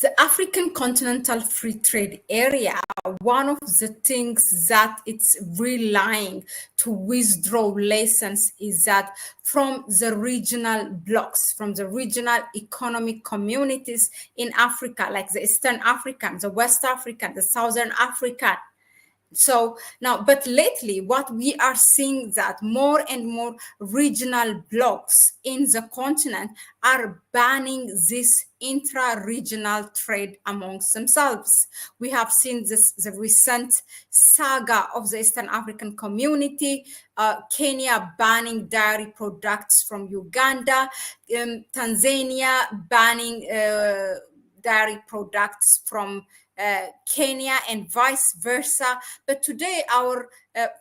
The African Continental Free Trade Area, one of the things that it's relying to withdraw lessons is that from the regional blocks, from the regional economic communities in Africa, like the Eastern African, the West African, the Southern African. So now, but lately, what we are seeing that more and more regional blocs in the continent are banning this intra-regional trade amongst themselves. We have seen this the recent saga of the Eastern African community, Kenya banning dairy products from Uganda, Tanzania banning dairy products from Kenya and vice versa. But today our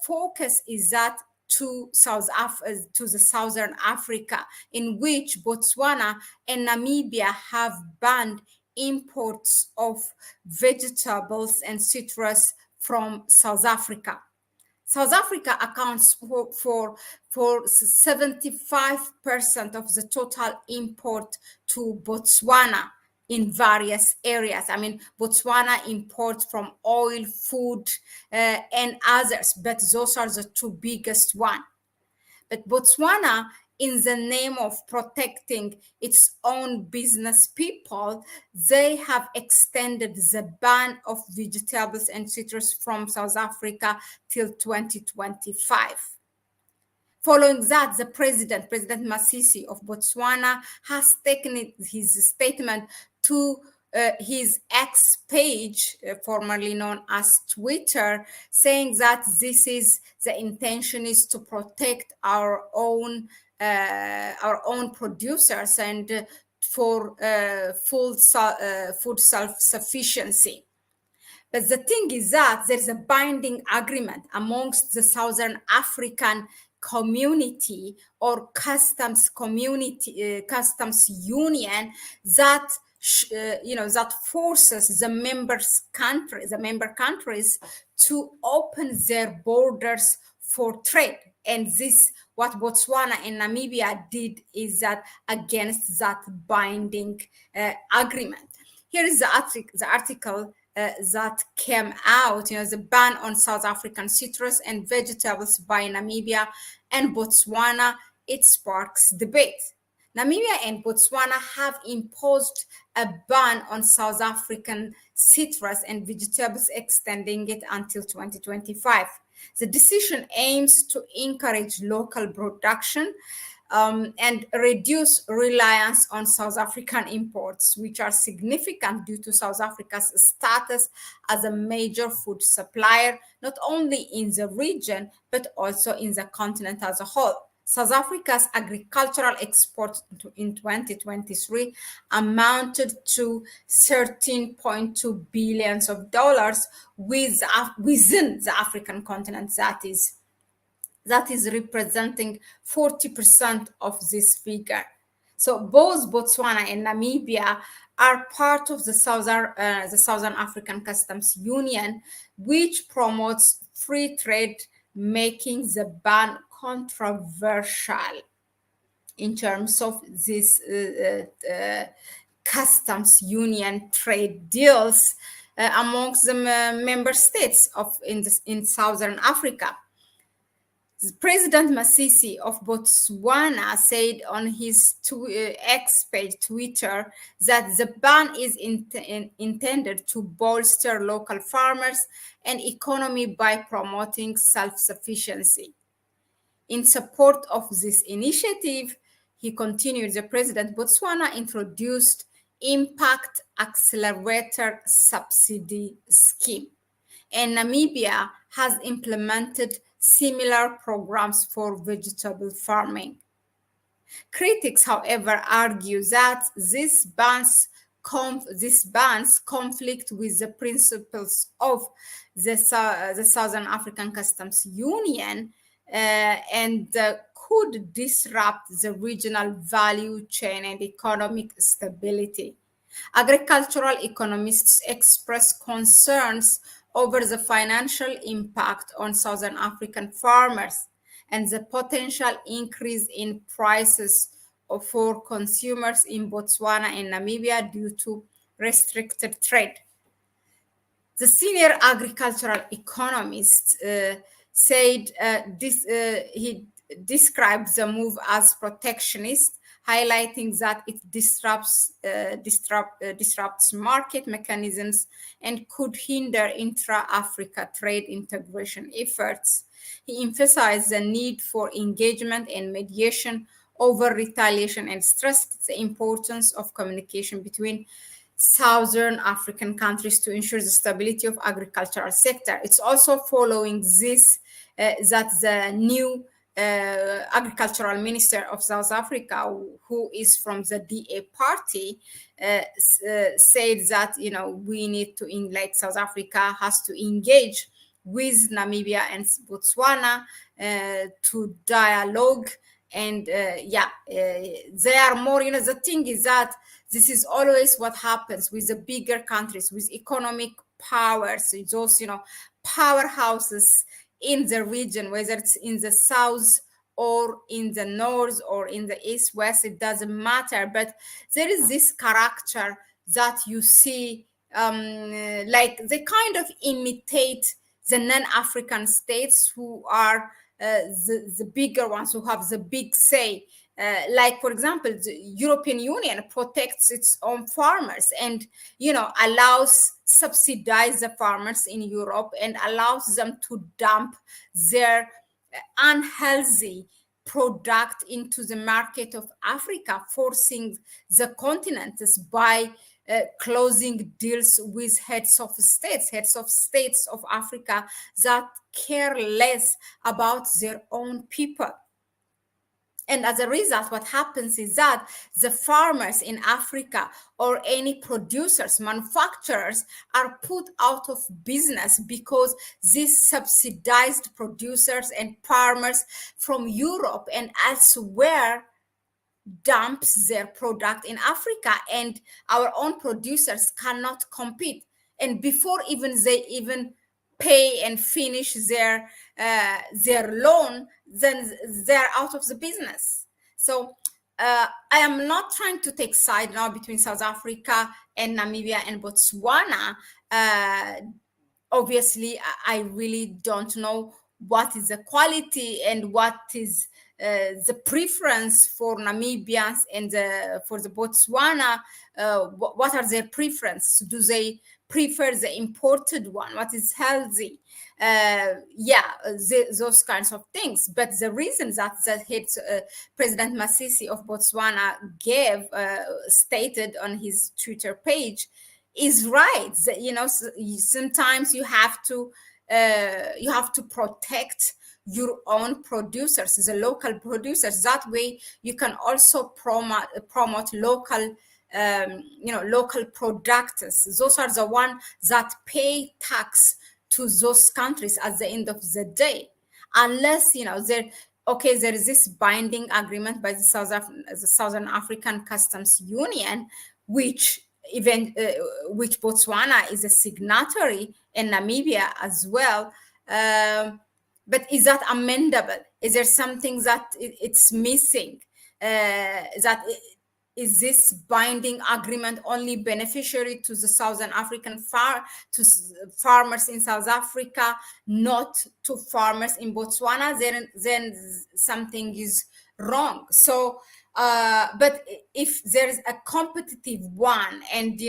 focus is that to to the Southern Africa, in which Botswana and Namibia have banned imports of vegetables and citrus from South Africa. South Africa accounts for 75% of the total import to Botswana in various areas. I mean, Botswana imports from oil, food, and others, but those are the two biggest ones. But Botswana, in the name of protecting its own business people, they have extended the ban of vegetables and citrus from South Africa till 2025. Following that, President Masisi of Botswana, has taken his statement to his X page, formerly known as Twitter, saying that the intention is to protect our own producers and for food self-sufficiency. But the thing is that there's a binding agreement amongst the Southern African community or customs community, customs union that that forces the member countries to open their borders for trade. And this, what Botswana and Namibia did, is that against that binding agreement. Here is the article that came out, the ban on South African citrus and vegetables by Namibia and Botswana. It sparks debate. Namibia and Botswana have imposed a ban on South African citrus and vegetables, extending it until 2025. The decision aims to encourage local production and reduce reliance on South African imports, which are significant due to South Africa's status as a major food supplier, not only in the region, but also in the continent as a whole. South Africa's agricultural exports in 2023 amounted to $13.2 billion within the African continent. That is representing 40% of this figure. So both Botswana and Namibia are part of the Southern African Customs Union, which promotes free trade, making the ban controversial in terms of this customs union trade deals amongst the member states in Southern Africa. President Masisi of Botswana said on his X page, Twitter, that the ban is intended to bolster local farmers and economy by promoting self-sufficiency. In support of this initiative, he continued, the president, Botswana introduced Impact Accelerator Subsidy Scheme, and Namibia has implemented similar programs for vegetable farming. Critics, however, argue that these bans conflict with the principles of the Southern African Customs Union and could disrupt the regional value chain and economic stability. Agricultural economists express concerns over the financial impact on Southern African farmers and the potential increase in prices for consumers in Botswana and Namibia due to restricted trade. The senior agricultural economist said he described the move as protectionist, highlighting that it disrupts market mechanisms and could hinder intra-Africa trade integration efforts. He emphasized the need for engagement and mediation over retaliation and stressed the importance of communication between Southern African countries to ensure the stability of agricultural sector. It's also following this that the new agricultural minister of South Africa, who is from the DA party, said that we need to, like South Africa has to engage with Namibia and Botswana to dialogue. And they are more, the thing is that this is always what happens with the bigger countries, with economic powers, those, powerhouses in the region, whether it's in the south or in the north or in the east, west, it doesn't matter. But there is this character that you see, like they kind of imitate the non-African states who are the bigger ones, who have the big say. Like, for example, the European Union protects its own farmers and, allows subsidize the farmers in Europe and allows them to dump their unhealthy product into the market of Africa, forcing the continents by closing deals with heads of states of Africa that care less about their own people. And as a result, what happens is that the farmers in Africa or any producers, manufacturers are put out of business because these subsidized producers and farmers from Europe and elsewhere dumps their product in Africa, and our own producers cannot compete. And before they even pay and finish their loan, then they're out of the business. So I am not trying to take side now between South Africa and Namibia and Botswana. Obviously, I really don't know what is the quality and what is the preference for Namibians and for the Botswana. What are their preferences? Do they prefer the imported one? What is healthy? Those kinds of things. But the reason that President Masisi of Botswana stated on his Twitter page is right. Sometimes you have to protect your own producers, the local producers. That way you can also promote local local products. Those are the ones that pay tax to those countries at the end of the day. Unless there is this binding agreement by the Southern African Customs Union, which Botswana is a signatory, and Namibia as well. But is that amendable? Is there something that it's missing? Is this binding agreement only beneficiary to the Southern African farmers in South Africa, not to farmers in Botswana? Then something is wrong. So, but if there is a competitive one, and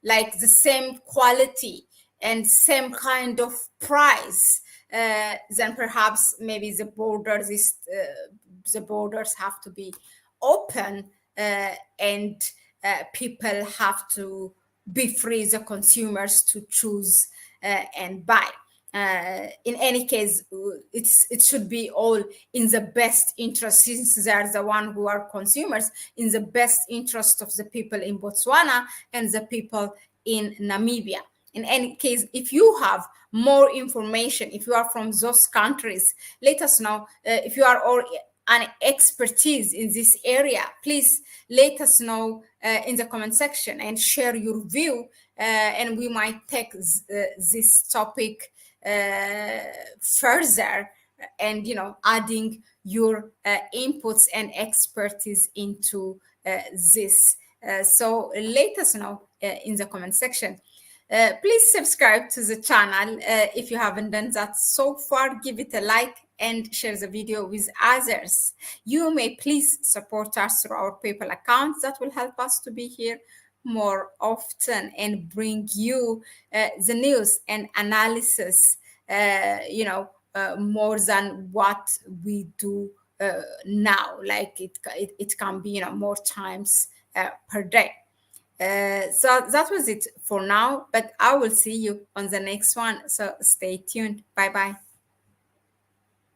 like the same quality and same kind of price, then perhaps maybe the borders have to be open, and people have to be free, the consumers, to choose and buy. In any case, it should be all in the best interest, since they are the one who are consumers, in the best interest of the people in Botswana and the people in Namibia. In any case, if you have more information, if you are from those countries, let us know. If you are all an expertise in this area, please let us know in the comment section and share your view, and we might take this topic further, and adding your inputs and expertise into this. So let us know in the comment section. Please subscribe to the channel if you haven't done that so far. Give it a like and share the video with others. You may please support us through our PayPal account. That will help us to be here more often and bring you the news and analysis, more than what we do now. Like it can be, more times per day. So that was it for now, but I will see you on the next one. So stay tuned. Bye bye.